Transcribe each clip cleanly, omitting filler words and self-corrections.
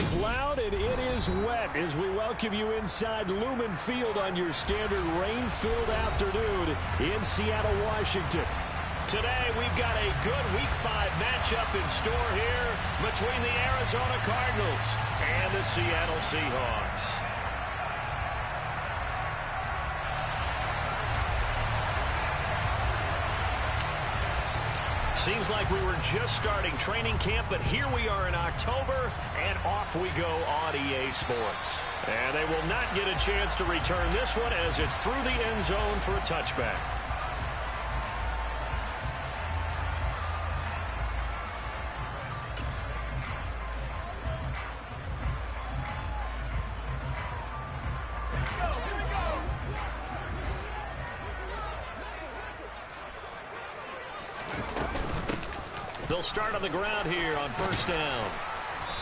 is loud and it is wet as we welcome you inside Lumen Field on your standard rain-filled afternoon in Seattle, Washington. Today we've got a good Week 5 matchup in store here between the Arizona Cardinals and the Seattle Seahawks. Seems like we were just starting training camp, but here we are in October, and off we go on EA Sports. And they will not get a chance to return this one as it's through the end zone for a touchback. They'll start on the ground here on first down.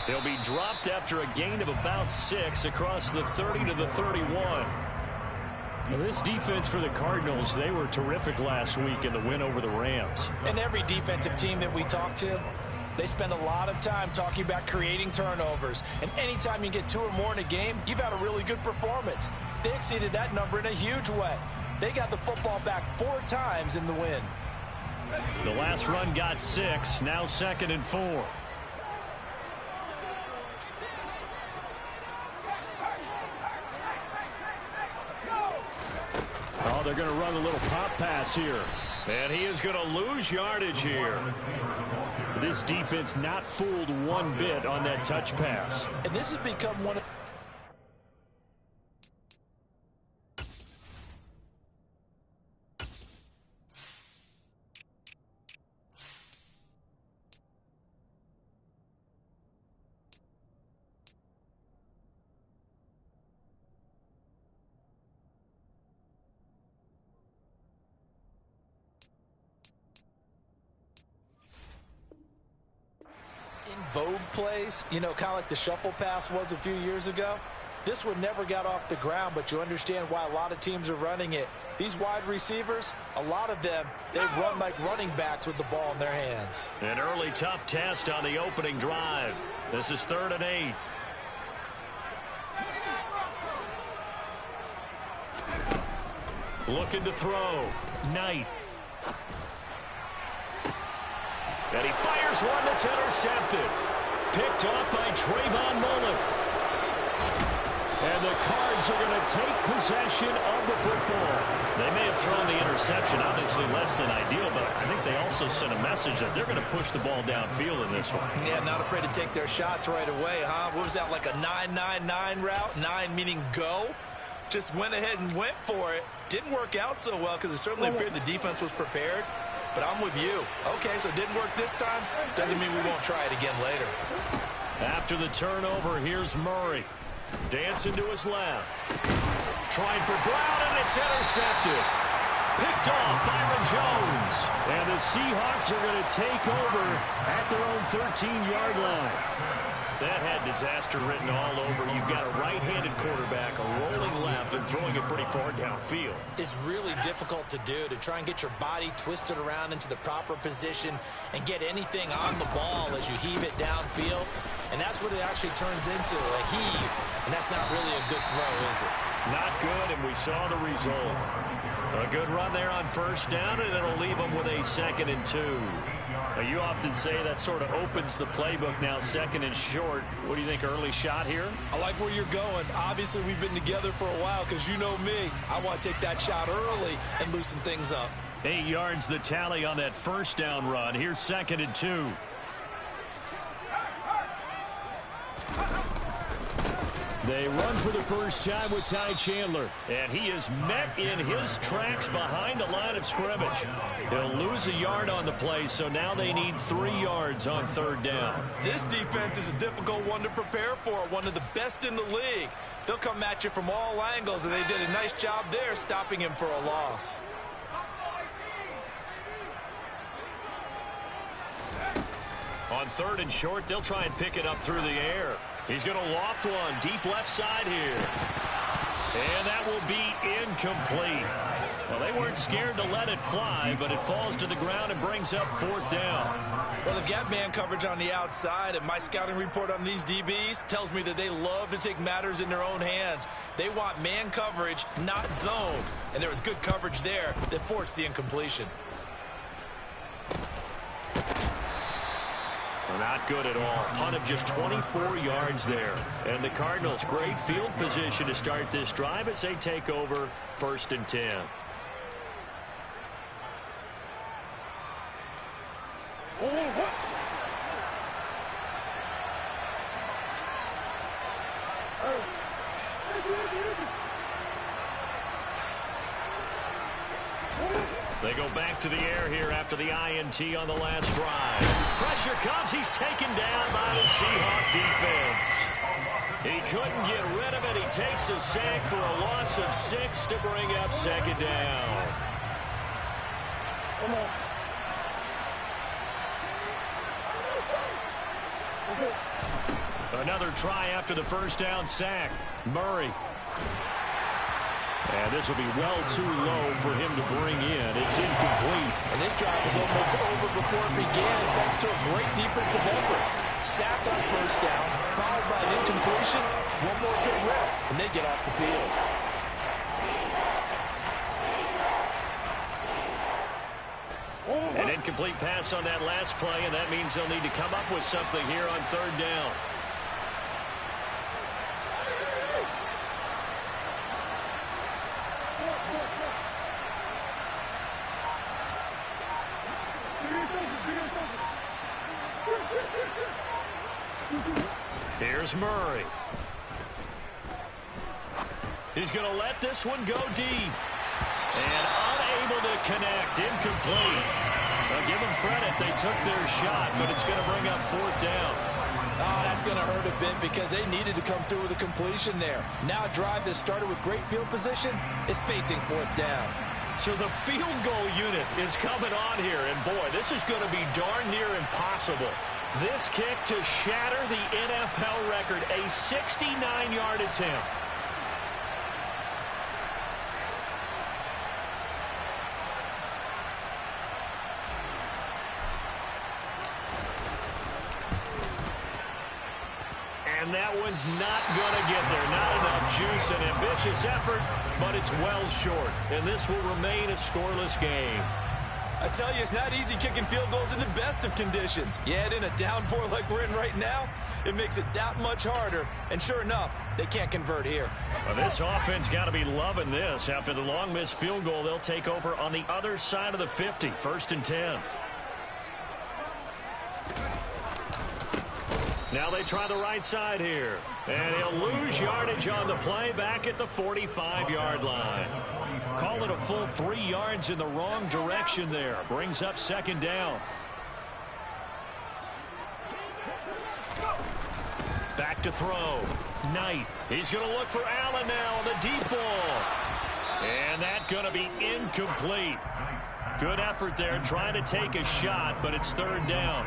They'll be dropped after a gain of about 6 across the 30 to the 31. Now, this defense for the Cardinals, they were terrific last week in the win over the Rams. And every defensive team that we talk to, they spend a lot of time talking about creating turnovers. And anytime you get 2 or more in a game, you've had a really good performance. They exceeded that number in a huge way. They got the football back 4 times in the win. The last run got 6, now 2nd and 4. Oh, they're going to run a little pop pass here. And he is going to lose yardage here. This defense not fooled one bit on that touch pass. And this has become one of... vogue plays, you know, kind of like the shuffle pass was a few years ago. This one never got off the ground, but you understand why a lot of teams are running it. These wide receivers, a lot of them, they run like running backs with the ball in their hands. An early tough test on the opening drive. This is 3rd and 8. Looking to throw. Knight. And he fires one that's intercepted. Picked off by Trayvon Mullen. And the Cards are going to take possession of the football. They may have thrown the interception, obviously less than ideal, but I think they also sent a message that they're going to push the ball downfield in this one. Yeah, not afraid to take their shots right away, huh? What was that, like a 9-9-9 route? 9 meaning go? Just went ahead and went for it. Didn't work out so well because it certainly appeared the defense was prepared. But I'm with you. Okay, so it didn't work this time. Doesn't mean we won't try it again later. After the turnover, here's Murray. Dancing to his left. Trying for Brown, and it's intercepted. Picked off Byron Jones. And the Seahawks are going to take over at their own 13-yard line. That had disaster written all over. You've got a right-handed quarterback, a rolling left, and throwing it pretty far downfield. It's really difficult to do, to try and get your body twisted around into the proper position and get anything on the ball as you heave it downfield. And that's what it actually turns into, a heave. And that's not really a good throw, is it? Not good, and we saw the result. A good run there on first down, and it'll leave them with a 2nd and 2. Now, you often say that sort of opens the playbook now, 2nd and short. What do you think, early shot here? I like where you're going. Obviously, we've been together for a while because you know me. I want to take that shot early and loosen things up. 8 yards the tally on that first down run. Here's 2nd and 2. They run for the first time with Ty Chandler, and he is met in his tracks behind the line of scrimmage. He'll lose a yard on the play, so now they need 3 yards on 3rd down. This defense is a difficult one to prepare for, one of the best in the league. They'll come at you from all angles, and they did a nice job there stopping him for a loss. On 3rd and short, they'll try and pick it up through the air. He's going to loft one deep left side here. And that will be incomplete. Well, they weren't scared to let it fly, but it falls to the ground and brings up 4th down. Well, they've got man coverage on the outside, and my scouting report on these DBs tells me that they love to take matters in their own hands. They want man coverage, not zone. And there was good coverage there that forced the incompletion. Not good at all. Punt of just 24 yards there. And the Cardinals, great field position to start this drive as they take over 1st and 10. They go back to the air here after the INT on the last drive. Pressure comes. He's taken down by the Seahawks defense. He couldn't get rid of it. He takes a sack for a loss of 6 to bring up 2nd down. Another try after the 1st down sack. Murray. And this will be well too low for him to bring in. It's incomplete. And this drive was almost over before it began thanks to a great defensive effort. Sacked on 1st down, followed by an incompletion. One more good rep, and they get off the field. An incomplete pass on that last play, and that means they'll need to come up with something here on 3rd down. Here's Murray. He's going to let this one go deep. And unable to connect. Incomplete. I'll give them credit. They took their shot, but it's going to bring up 4th down. Oh, that's going to hurt a bit because they needed to come through with a completion there. Now a drive that started with great field position is facing 4th down. So the field goal unit is coming on here. And, boy, this is going to be darn near impossible. This kick to shatter the NFL record, a 69-yard attempt. And that one's not going to get there. Not enough juice, an ambitious effort, but it's well short. And this will remain a scoreless game. I tell you, it's not easy kicking field goals in the best of conditions. Yet in a downpour like we're in right now, it makes it that much harder. And sure enough, they can't convert here. Well, this offense got to be loving this. After the long missed field goal, they'll take over on the other side of the 50, 1st and 10. Now they try the right side here. And he'll lose yardage on the play back at the 45-yard line. Call it a full 3 yards in the wrong direction there. Brings up 2nd down. Back to throw. Knight. He's going to look for Allen now on the deep ball. And that's going to be incomplete. Good effort there trying to take a shot, but it's 3rd down.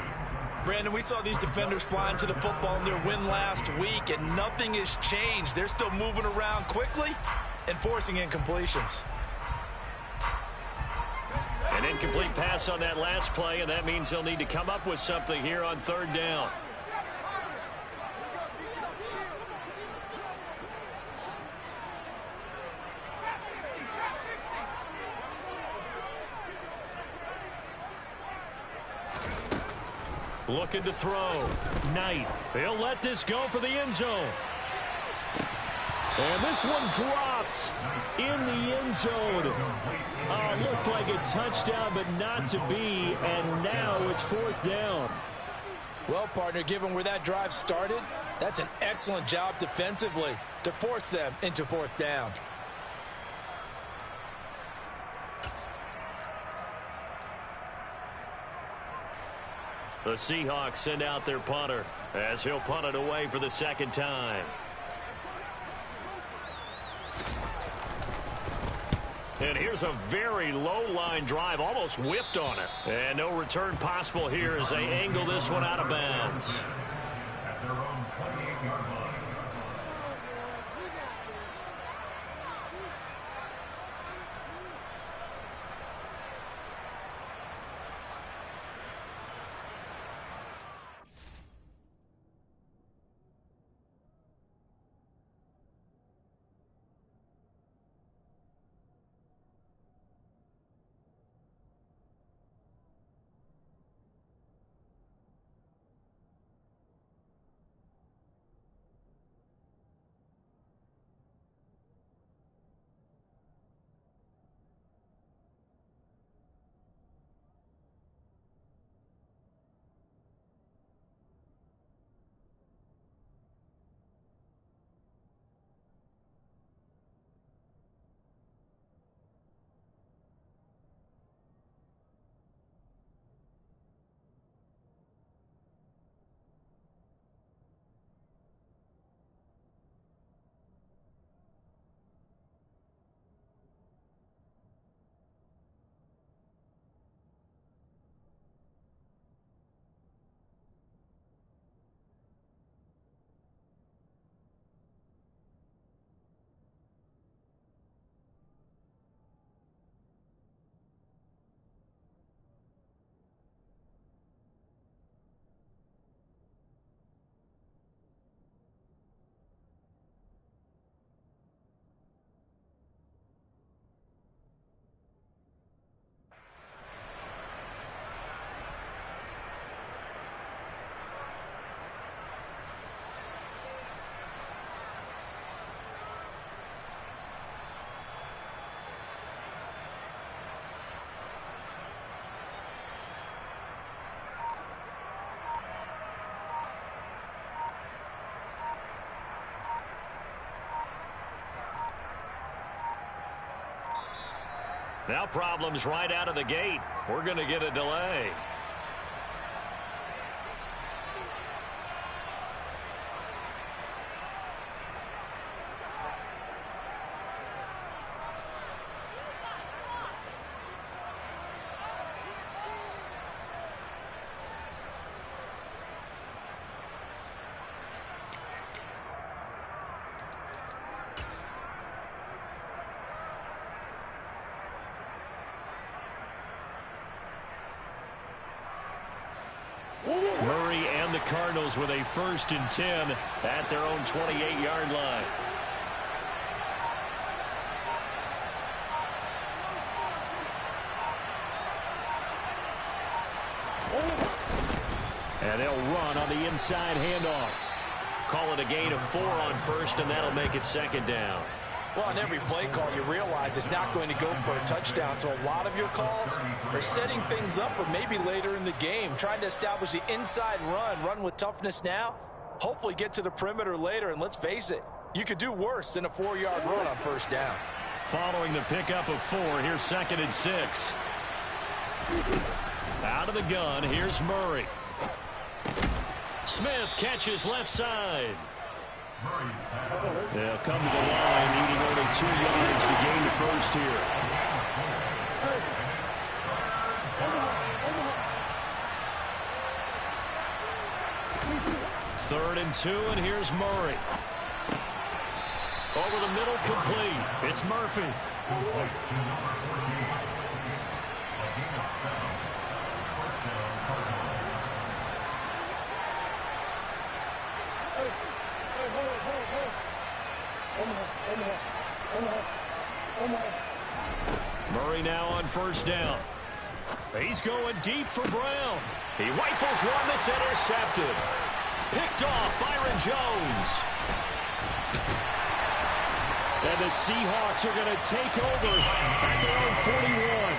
Brandon, we saw these defenders flying to the football in their win last week, and nothing has changed. They're still moving around quickly and forcing incompletions. An incomplete pass on that last play, and that means they'll need to come up with something here on 3rd down. Looking to throw. Knight. He'll let this go for the end zone. And this one dropped in the end zone. Looked like a touchdown, but not to be. And now it's 4th down. Well, partner, given where that drive started, that's an excellent job defensively to force them into 4th down. The Seahawks send out their punter as he'll punt it away for the 2nd time. And here's a very low-line drive, almost whiffed on it. And no return possible here as they angle this one out of bounds. Now problems right out of the gate. We're going to get a delay. Murray and the Cardinals with a 1st and 10 at their own 28-yard line. And they'll run on the inside handoff. Call it a gain of 4 on 1st, and that'll make it 2nd down. Well, on every play call, you realize it's not going to go for a touchdown. So a lot of your calls are setting things up for maybe later in the game, trying to establish the inside run with toughness now, hopefully get to the perimeter later. And let's face it, you could do worse than a 4-yard run on 1st down. Following the pickup of 4, here's 2nd and 6. Out of the gun, here's Murray. Smith catches left side. They'll come to the line, needing only 2 yards to gain the 1st here. Third and 2, and here's Murray. Over the middle, complete. It's Murphy. Murray now on 1st down. He's going deep for Brown. He rifles one that's intercepted. Picked off Byron Jones. And the Seahawks are going to take over at their own 41.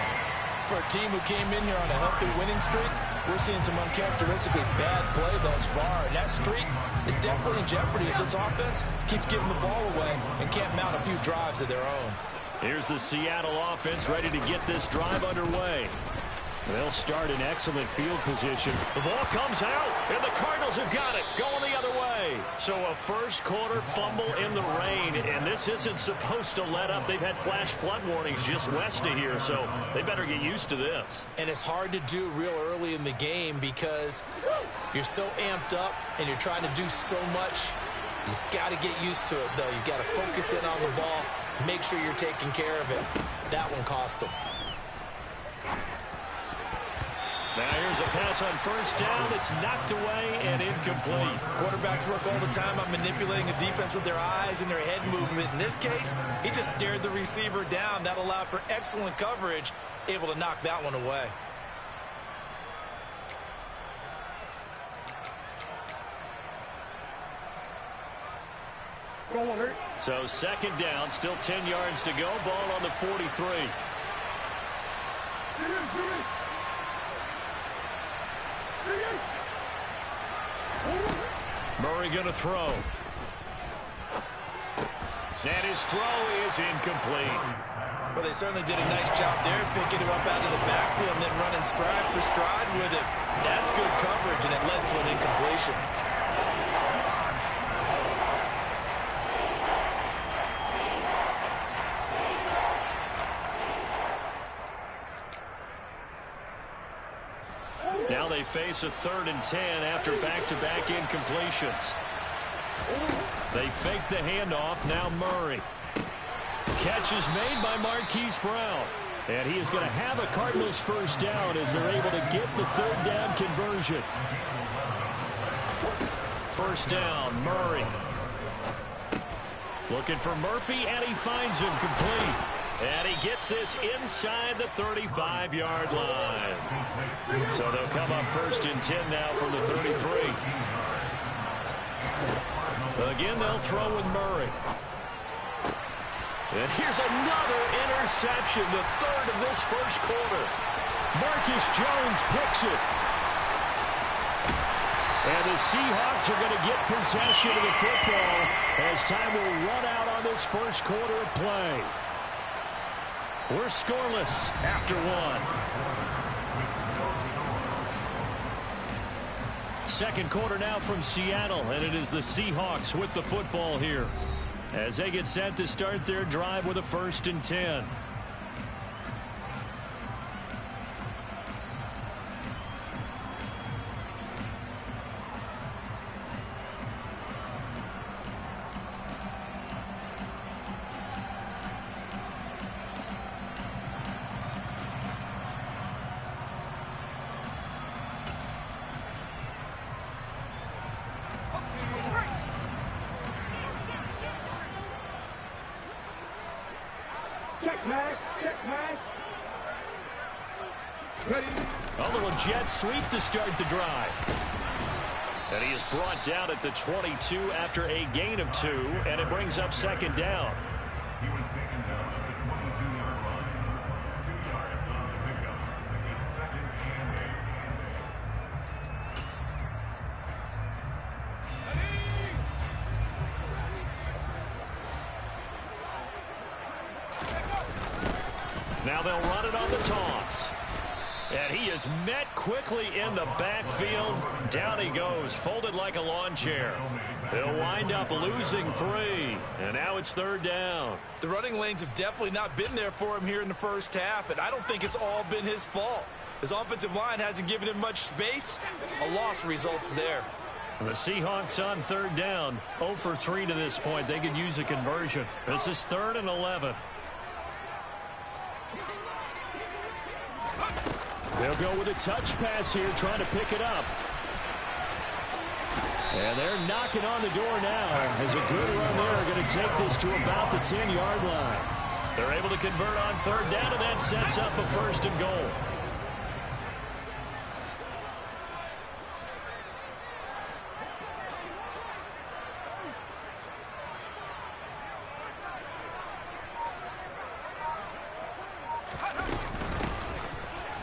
For a team who came in here on a healthy winning streak, we're seeing some uncharacteristically bad play thus far. And that streak is definitely in jeopardy if this offense keeps giving the ball away and can't mount a few drives of their own. Here's the Seattle offense ready to get this drive underway. They'll start in excellent field position. The ball comes out, and the Cardinals have got it, going the other way. So a 1st quarter fumble in the rain, and this isn't supposed to let up. They've had flash flood warnings just west of here, so they better get used to this. And it's hard to do real early in the game because you're so amped up and you're trying to do so much. You've got to get used to it, though. You've got to focus in on the ball, make sure you're taking care of it. That one cost them. Now here's a pass on 1st down. It's knocked away and incomplete. Quarterbacks work all the time on manipulating a defense with their eyes and their head movement. In this case, he just stared the receiver down. That allowed for excellent coverage, able to knock that one away. So 2nd down, still 10 yards to go. Ball on the 43. Murray going to throw. And his throw is incomplete. Well, they certainly did a nice job there, picking him up out of the backfield and then running stride for stride with it. That's good coverage, and it led to an incompletion. Now they face a 3rd and 10 after back-to-back incompletions. They fake the handoff. Now Murray. Catch is made by Marquise Brown. And he is going to have a Cardinals 1st down as they're able to get the 3rd down conversion. 1st down, Murray. Looking for Murphy, and he finds him complete. And he gets this inside the 35-yard line. So they'll come up 1st and 10 now from the 33. Again, they'll throw with Murray. And here's another interception, the 3rd of this 1st quarter. Marcus Jones picks it. And the Seahawks are going to get possession of the football as time will run out on this 1st quarter of play. We're scoreless after one. Second quarter now from Seattle, and it is the Seahawks with the football here as they get set to start their drive with a 1st and 10. A little jet sweep to start the drive. And he is brought down at the 22 after a gain of 2, and it brings up 2nd down. He was taken down at the 22-yard line. 2 yards on the pickup. It's 2nd and 8. Now they'll run it on the toss. And he is met quickly in the backfield. Down he goes, folded like a lawn chair. They'll wind up losing 3. And now it's 3rd down. The running lanes have definitely not been there for him here in the first half, and I don't think it's all been his fault. His offensive line hasn't given him much space. A loss results there. The Seahawks on 3rd down, 0 for 3 to this point. They could use a conversion. This is 3rd and 11. They'll go with a touch pass here, trying to pick it up. And they're knocking on the door now. As a good run there, going to take this to about the 10-yard line. They're able to convert on 3rd down, and that sets up a 1st and goal.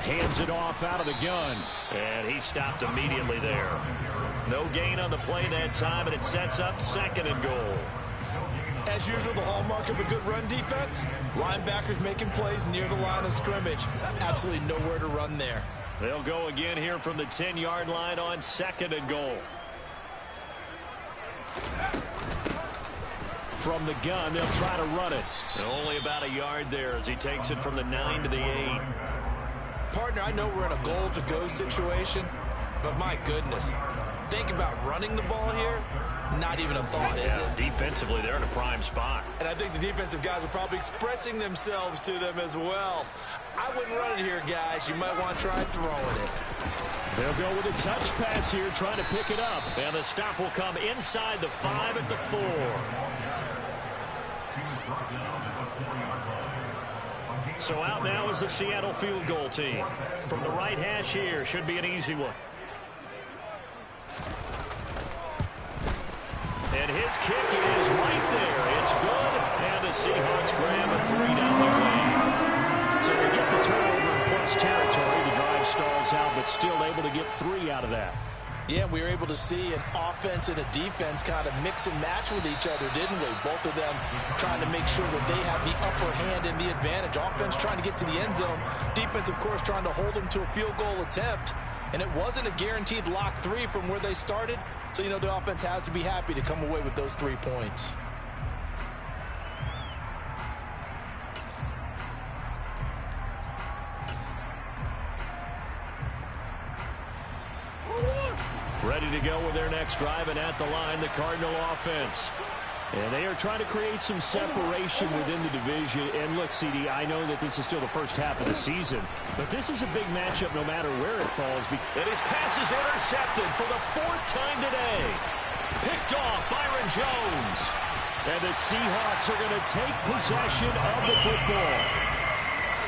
Hands it off out of the gun. And he stopped immediately there. No gain on the play that time, and it sets up 2nd and goal. As usual, the hallmark of a good run defense, linebackers making plays near the line of scrimmage. Absolutely nowhere to run there. They'll go again here from the 10-yard line on 2nd and goal. From the gun, they'll try to run it. And only about a yard there as he takes it from the 9 to the 8. Partner, I know we're in a goal-to-go situation, but my goodness, think about running the ball here. Not even a thought, is it? Defensively, they're in a prime spot. And I think the defensive guys are probably expressing themselves to them as well. I wouldn't run it here, guys. You might want to try throwing it. They'll go with a touch pass here, trying to pick it up. And the stop will come inside the 5 at the 4. So out now is the Seattle field goal team. From the right hash here, should be an easy one. And his kick is right there. It's good. And the Seahawks grab a 3-0 lead. So they get the turnover in plus territory. The drive stalls out, but still able to get 3 out of that. Yeah, we were able to see an offense and a defense kind of mix and match with each other, didn't we? Both of them trying to make sure that they have the upper hand and the advantage. Offense trying to get to the end zone. Defense, of course, trying to hold them to a field goal attempt. And it wasn't a guaranteed lock 3 from where they started. So, you know, the offense has to be happy to come away with those 3 points. Ready to go with their next drive, and at the line, the Cardinal offense. And they are trying to create some separation within the division. And look, CD, I know that this is still the first half of the season, but this is a big matchup no matter where it falls. And his pass is intercepted for the 4th time today. Picked off Byron Jones. And the Seahawks are going to take possession of the football.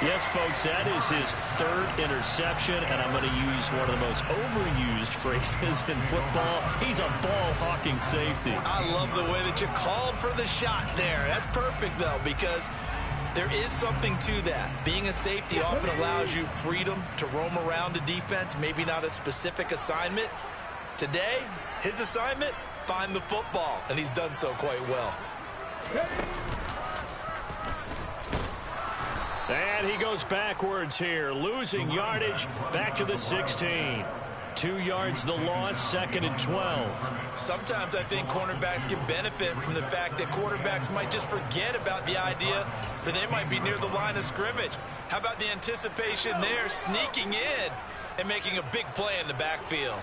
Yes, folks, that is his 3rd interception, and I'm going to use one of the most overused phrases in football. He's a ball-hawking safety. I love the way that you called for the shot there. That's perfect, though, because there is something to that. Being a safety often allows you freedom to roam around the defense, maybe not a specific assignment. Today, his assignment, find the football, and he's done so quite well. And he goes backwards here, losing yardage back to the 16. 2 yards the loss, 2nd and 12. Sometimes I think cornerbacks can benefit from the fact that quarterbacks might just forget about the idea that they might be near the line of scrimmage. How about the anticipation there, sneaking in and making a big play in the backfield?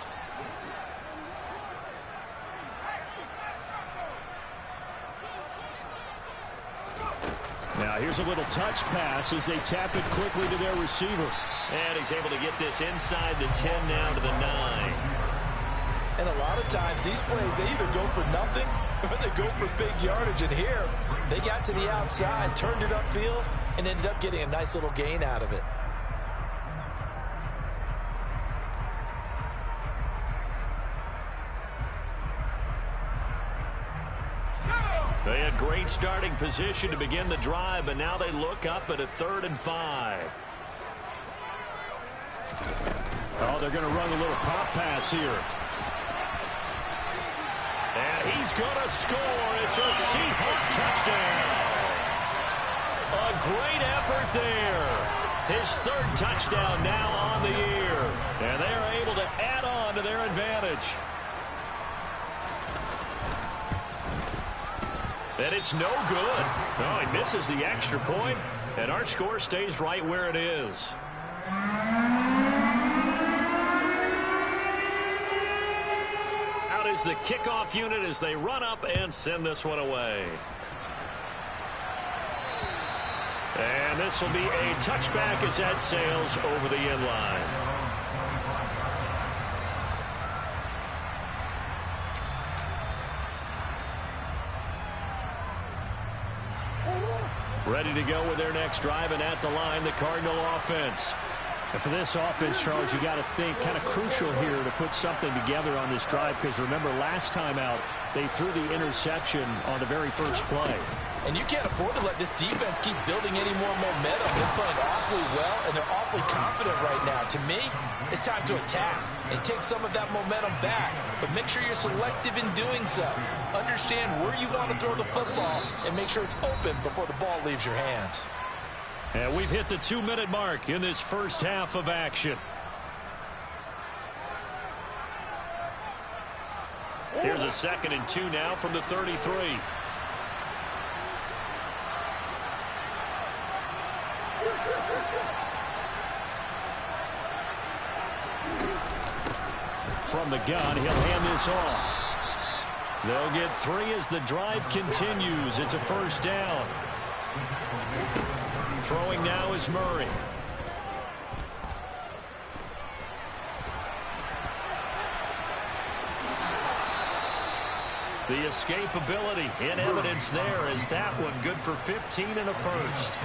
Now here's a little touch pass as they tap it quickly to their receiver. And he's able to get this inside the 10 now to the 9. And a lot of times these plays, they either go for nothing or they go for big yardage. And here, they got to the outside, turned it upfield, and ended up getting a nice little gain out of it. They had great starting position to begin the drive, but now they look up at a 3rd and 5. Oh, they're going to run a little pop pass here. And he's going to score. It's a Seahawk touchdown. A great effort there. His 3rd touchdown now on the year. And they are able to add on to their advantage. And it's no good. Oh, he misses the extra point, and our score stays right where it is. Out is the kickoff unit as they run up and send this one away. And this will be a touchback as that sails over the end line. Ready to go with their next drive, and at the line, the Cardinal offense. And for this offense, Charles, you got to think kind of crucial here to put something together on this drive, because remember last time out, they threw the interception on the very first play. And you can't afford to let this defense keep building any more momentum. They're playing awfully well, and they're awfully confident right now. To me, it's time to attack and take some of that momentum back. But make sure you're selective in doing so. Understand where you want to throw the football and make sure it's open before the ball leaves your hands. And we've hit the 2-minute mark in this first half of action. Here's a 2nd and 2 now from the 33. From the gun, he'll hand this off. They'll get 3 as the drive continues. It's a 1st down. Throwing now is Murray. The escapability in evidence there is that one good for 15 and a 1st.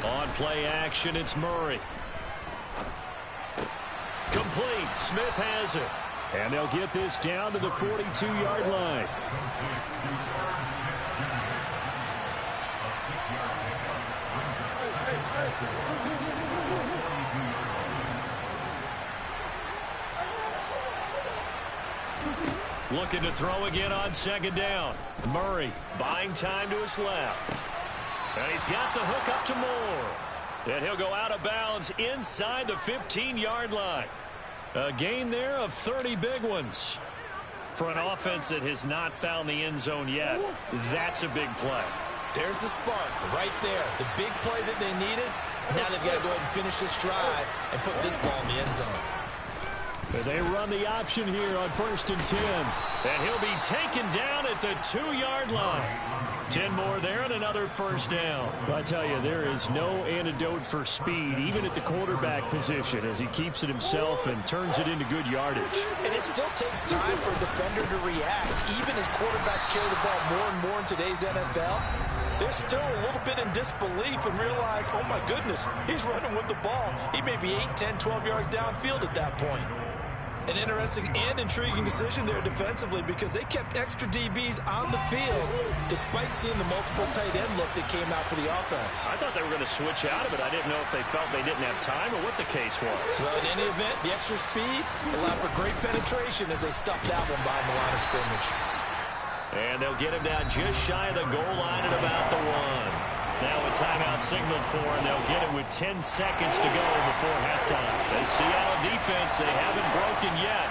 On play action, it's Murray. Complete. Smith has it. And they'll get this down to the 42-yard line. Looking to throw again on 2nd down. Murray buying time to his left. And he's got the hook up to Moore. And he'll go out of bounds inside the 15-yard line. A gain there of 30 big ones. For an offense that has not found the end zone yet, that's a big play. There's the spark right there. The big play that they needed. Now they've got to go ahead and finish this drive and put this ball in the end zone. They run the option here on 1st and 10. And he'll be taken down at the 2-yard line. 10 more there and another 1st down. I tell you, there is no antidote for speed, even at the quarterback position, as he keeps it himself and turns it into good yardage. And it still takes time for a defender to react. Even as quarterbacks carry the ball more and more in today's NFL, they're still a little bit in disbelief and realize, oh my goodness, he's running with the ball. He may be 8, 10, 12 yards downfield at that point. An interesting and intriguing decision there defensively, because they kept extra DBs on the field despite seeing the multiple tight end look that came out for the offense. I thought they were going to switch out of it. I didn't know if they felt they didn't have time or what the case was. Well, in any event, the extra speed allowed for great penetration as they stuffed that one behind the line of scrimmage. And they'll get him down just shy of the goal line at about the 1. Now a timeout signaled for, and they'll get it with 10 seconds to go before halftime. The Seattle defense, they haven't broken yet.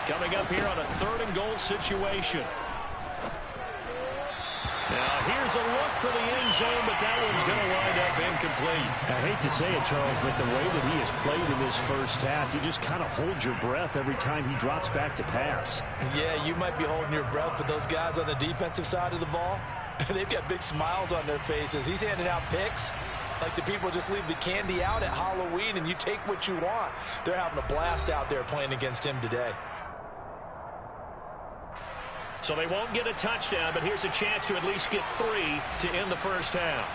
Coming up here on a 3rd and goal situation. Now, here's a look for the end zone, but that one's going to wind up incomplete. I hate to say it, Charles, but the way that he has played in this first half, you just kind of hold your breath every time he drops back to pass. Yeah, you might be holding your breath, but those guys on the defensive side of the ball, they've got big smiles on their faces. He's handing out picks like the people just leave the candy out at Halloween and you take what you want. They're having a blast out there playing against him today. So they won't get a touchdown, but here's a chance to at least get 3 to end the first half.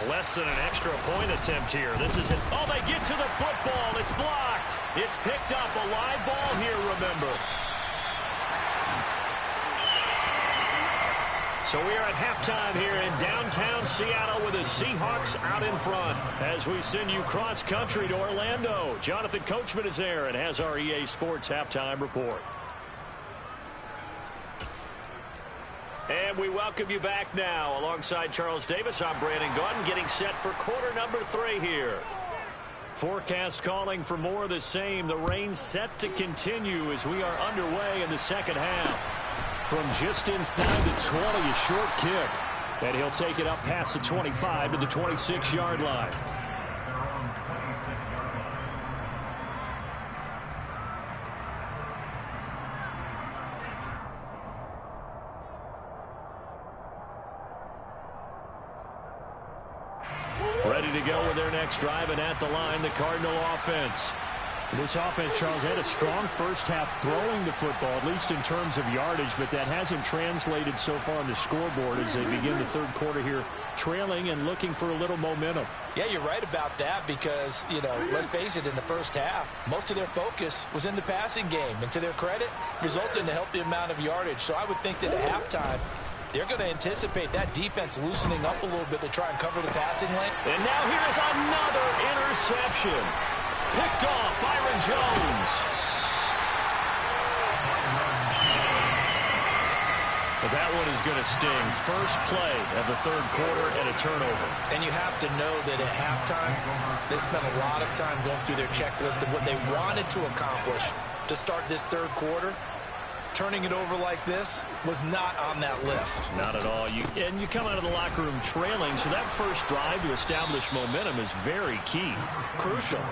Less than an extra point attempt here. This is it. Oh, they get to the football. It's blocked. It's picked up. A live ball here, remember. So we are at halftime here in downtown Seattle with the Seahawks out in front. As we send you cross-country to Orlando, Jonathan Coachman is there and has our EA Sports halftime report. And we welcome you back now. Alongside Charles Davis, I'm Brandon Gaudin, getting set for quarter number 3 here. Forecast calling for more of the same. The rain set to continue as we are underway in the second half. From just inside the 20, a short kick. And he'll take it up past the 25 to the 26-yard line. Ready to go with their next drive, and at the line, the Cardinal offense. This offense, Charles, had a strong first half throwing the football, at least in terms of yardage, but that hasn't translated so far on the scoreboard as they begin the third quarter here, trailing and looking for a little momentum. Yeah, you're right about that because, you know, let's face it, in the first half, most of their focus was in the passing game, and to their credit, resulted in a healthy amount of yardage. So I would think that at halftime, they're going to anticipate that defense loosening up a little bit to try and cover the passing lane. And now here's another interception. Picked off Byron Jones. But that one is going to sting. First play of the third quarter and a turnover. And you have to know that at halftime, they spent a lot of time going through their checklist of what they wanted to accomplish to start this third quarter. Turning it over like this was not on that list. Not at all. And you come out of the locker room trailing, so that first drive to establish momentum is very key. Crucial.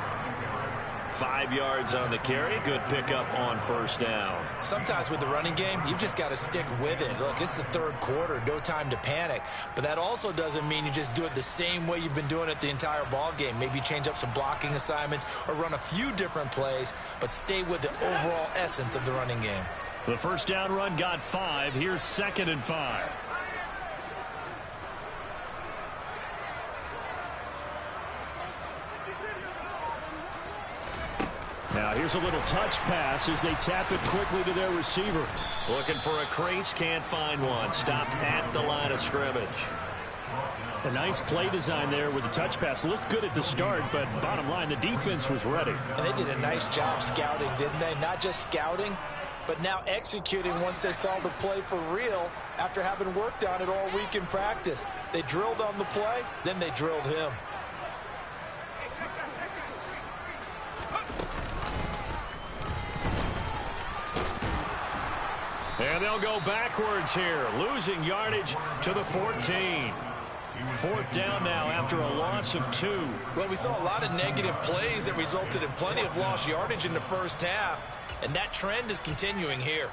5 yards on the carry. Good pickup on first down. Sometimes with the running game, you've just got to stick with it. Look, it's the third quarter. No time to panic. But that also doesn't mean you just do it the same way you've been doing it the entire ball game. Maybe change up some blocking assignments or run a few different plays, but stay with the overall essence of the running game. The first down run got 5. Here's 2nd and 5. Now here's a little touch pass as they tap it quickly to their receiver. Looking for a crease, can't find one. Stopped at the line of scrimmage. A nice play design there with the touch pass. Looked good at the start, but bottom line, the defense was ready. And they did a nice job scouting, didn't they? Not just scouting, but now executing once they saw the play for real after having worked on it all week in practice. They drilled on the play, then they drilled him. And they'll go backwards here, losing yardage to the 14. 4th down now after a loss of 2. Well, we saw a lot of negative plays that resulted in plenty of lost yardage in the first half, and that trend is continuing here.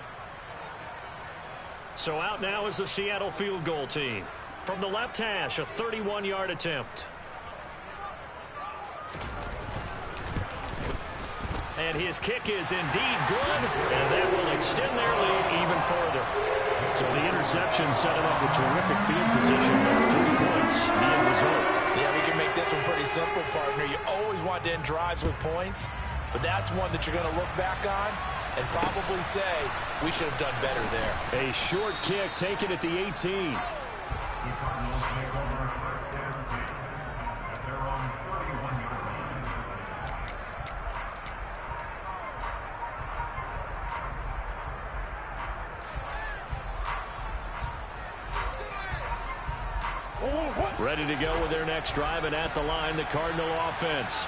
So out now is the Seattle field goal team. From the left hash, a 31-yard attempt. And his kick is indeed good, and that will extend their lead even further. So the interception set him up with terrific field position, but 3 points being reserved. Yeah, we can make this one pretty simple, partner. You always want to end drives with points, but that's one that you're going to look back on and probably say, we should have done better there. A short kick taken at the 18. The Cardinals take over first and 10 at their own 31-yard line. Ready to go with their next drive, and at the line, the Cardinal offense.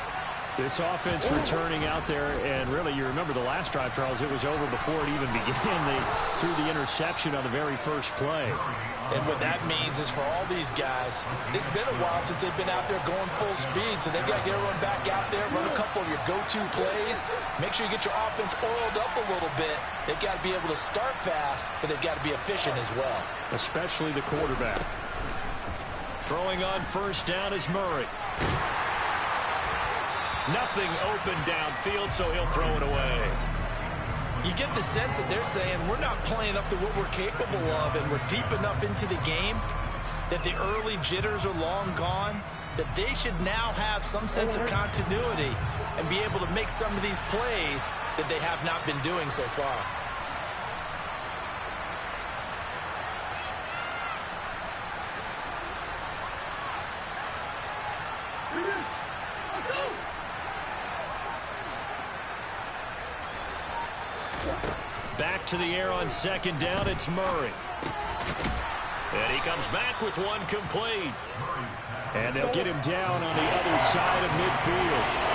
This offense returning out there, and really, you remember the last drive, Charles, it was over before it even began. They threw the interception on the very first play. And what that means is for all these guys, it's been a while since they've been out there going full speed, so they've got to get everyone back out there, run a couple of your go-to plays, make sure you get your offense oiled up a little bit. They've got to be able to start fast, but they've got to be efficient as well. Especially the quarterback. Throwing on first down is Murray. Nothing open downfield, so he'll throw it away. You get the sense that they're saying we're not playing up to what we're capable of, and we're deep enough into the game that the early jitters are long gone, that they should now have some sense of continuity and be able to make some of these plays that they have not been doing so far. Back to the air on second down, it's Murray. And he comes back with one complete. And they'll get him down on the other side of midfield.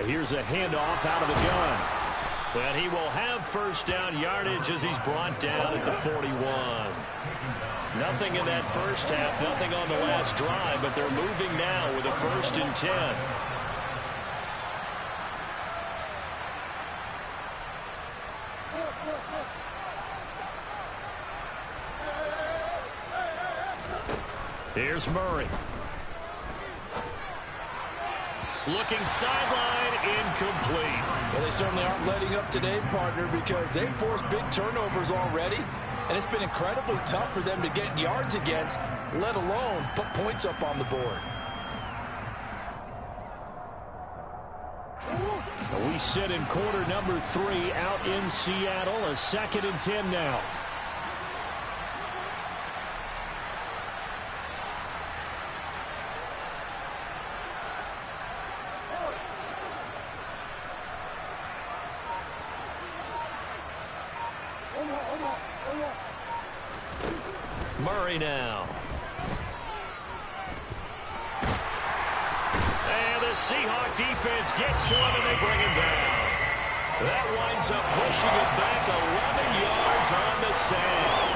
Here's a handoff out of the gun. And he will have first down yardage as he's brought down at the 41. Nothing in that first half, nothing on the last drive, but they're moving now with a 1st and 10. Here's Murray. Looking sideline, incomplete. Well, they certainly aren't letting up today, partner, because they've forced big turnovers already, and it's been incredibly tough for them to get yards against, let alone put points up on the board. We sit in quarter number 3 out in Seattle, a 2nd and 10 now. Murray now. And the Seahawk defense gets to him, and they bring him down. That winds up pushing it back 11 yards on the sand.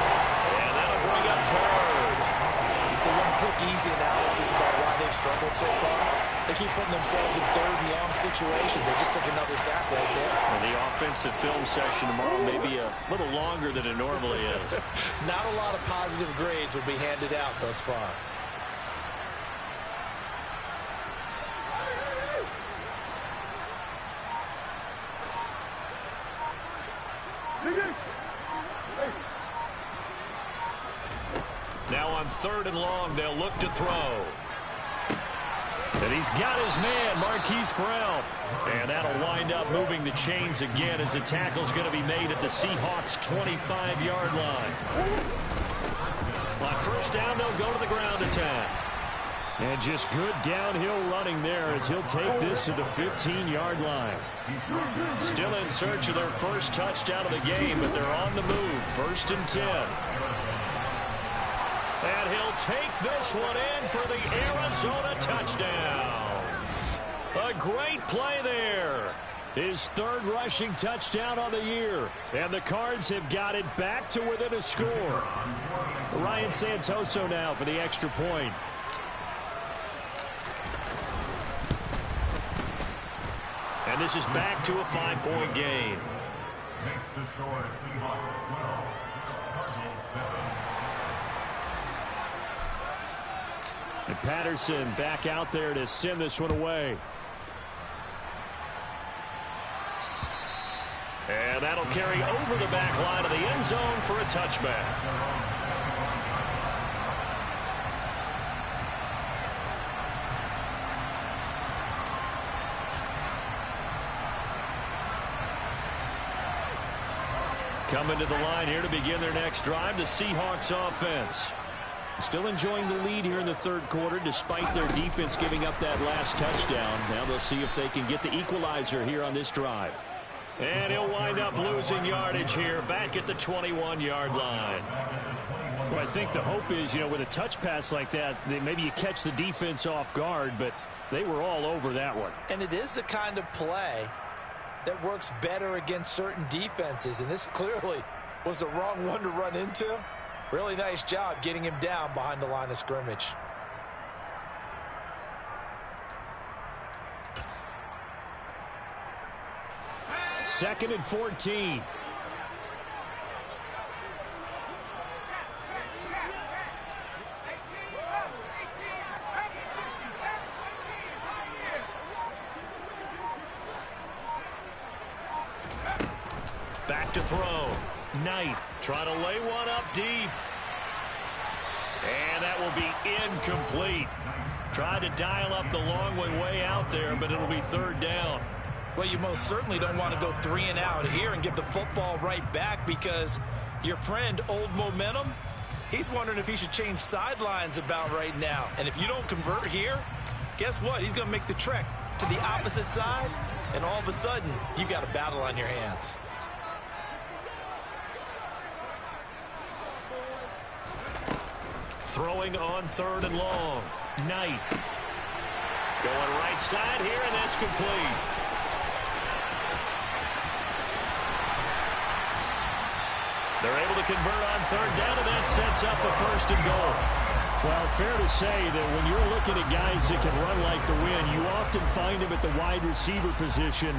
And that'll bring up 3rd. So one quick, easy analysis about why they've struggled so far. They keep putting themselves in 3rd and long situations. They just took another sack right there. And the offensive film session tomorrow may be a little longer than it normally is. Not a lot of positive grades will be handed out thus far. Now on 3rd and long, they'll look to throw. And he's got his man, Marquise Brown. And that'll wind up moving the chains again as the tackle's going to be made at the Seahawks' 25-yard line. On first down, they'll go to the ground attack. And just good downhill running there as he'll take this to the 15-yard line. Still in search of their first touchdown of the game, but they're on the move. 1st and 10. And he'll take this one in for the Arizona touchdown. A great play there. His 3rd rushing touchdown on the year. And the Cards have got it back to within a score. Ryan Santoso now for the extra point. And this is back to a 5-point game. Makes the score Seahawks 12, Cardinals 7. And Patterson back out there to send this one away. And that'll carry over the back line of the end zone for a touchback. Coming to the line here to begin their next drive, the Seahawks offense. Still enjoying the lead here in the third quarter despite their defense giving up that last touchdown. Now they'll see if they can get the equalizer here on this drive. And he'll wind up losing yardage here back at the 21-yard line. Well, I think the hope is, with a touch pass like that, maybe you catch the defense off guard, but they were all over that one. And it is the kind of play that works better against certain defenses, and this clearly was the wrong one to run into. Really nice job getting him down behind the line of scrimmage. Second and 14. Back to throw. Knight trying to lay one up deep. And that will be incomplete. Tried to dial up the long way out there, but it'll be third down. Well, you most certainly don't want to go 3 and out here and give the football right back because your friend, Old Momentum, he's wondering if he should change sidelines about right now. And if you don't convert here, guess what? He's going to make the trek to the opposite side, and all of a sudden, you've got a battle on your hands. Throwing on third and long. Knight. Going right side here, and that's complete. They're able to convert on third down, and that sets up a first and goal. Well, fair to say that when you're looking at guys that can run like the wind, you often find them at the wide receiver position,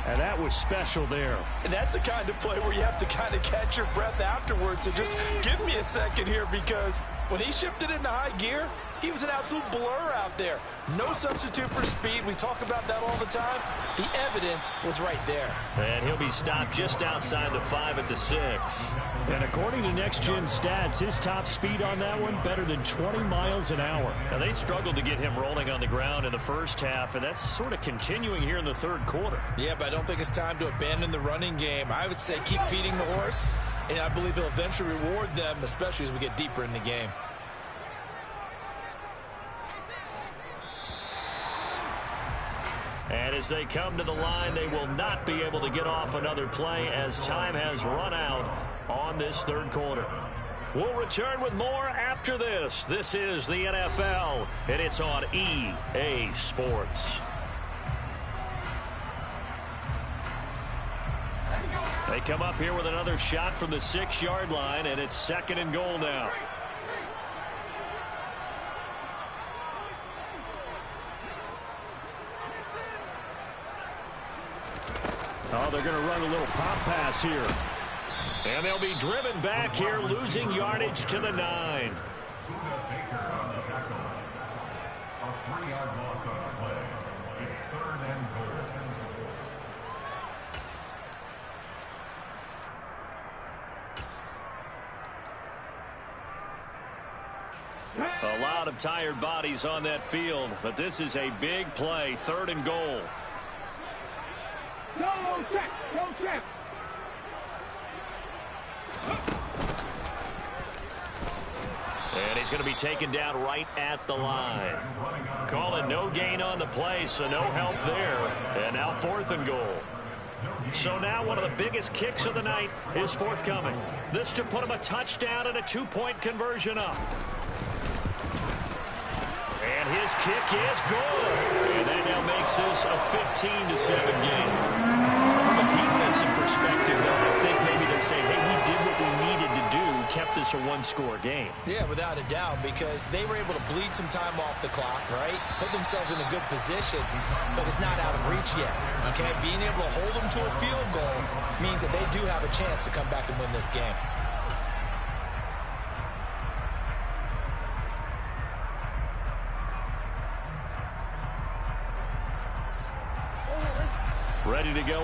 and that was special there. And that's the kind of play where you have to kind of catch your breath afterwards. So just give me a second here, because when he shifted into high gear, he was an absolute blur out there. No substitute for speed. We talk about that all the time. The evidence was right there. And he'll be stopped just outside the 5 at the 6. And according to Next Gen Stats, his top speed on that one, better than 20 miles an hour. Now, they struggled to get him rolling on the ground in the first half, and that's sort of continuing here in the third quarter. Yeah, but I don't think it's time to abandon the running game. I would say keep feeding the horse, and I believe he'll eventually reward them, especially as we get deeper in the game. And as they come to the line, they will not be able to get off another play as time has run out on this third quarter. We'll return with more after this. This is the NFL, and it's on EA Sports. They come up here with another shot from the 6-yard line, and it's second and goal now. Oh, they're going to run a little pop pass here. And they'll be driven back here, losing yardage to the 9. Baker on the tackle. A 3-yard loss on the play. It's third and goal. A lot of tired bodies on that field, but this is a big play, third and goal. Go check, go check. And he's going to be taken down right at the line. Calling no gain on the play, so no help there. And now fourth and goal. So now one of the biggest kicks of the night is forthcoming. This to put him a touchdown and a 2-point conversion up. And his kick is good. And that now makes this a 15-7 game. From a defensive perspective, though, I think maybe they're saying, hey, we did what we needed to do, kept this a one-score game. Yeah, without a doubt, because they were able to bleed some time off the clock, right? Put themselves in a good position, but it's not out of reach yet, okay? Being able to hold them to a field goal means that they do have a chance to come back and win this game. Ready to go.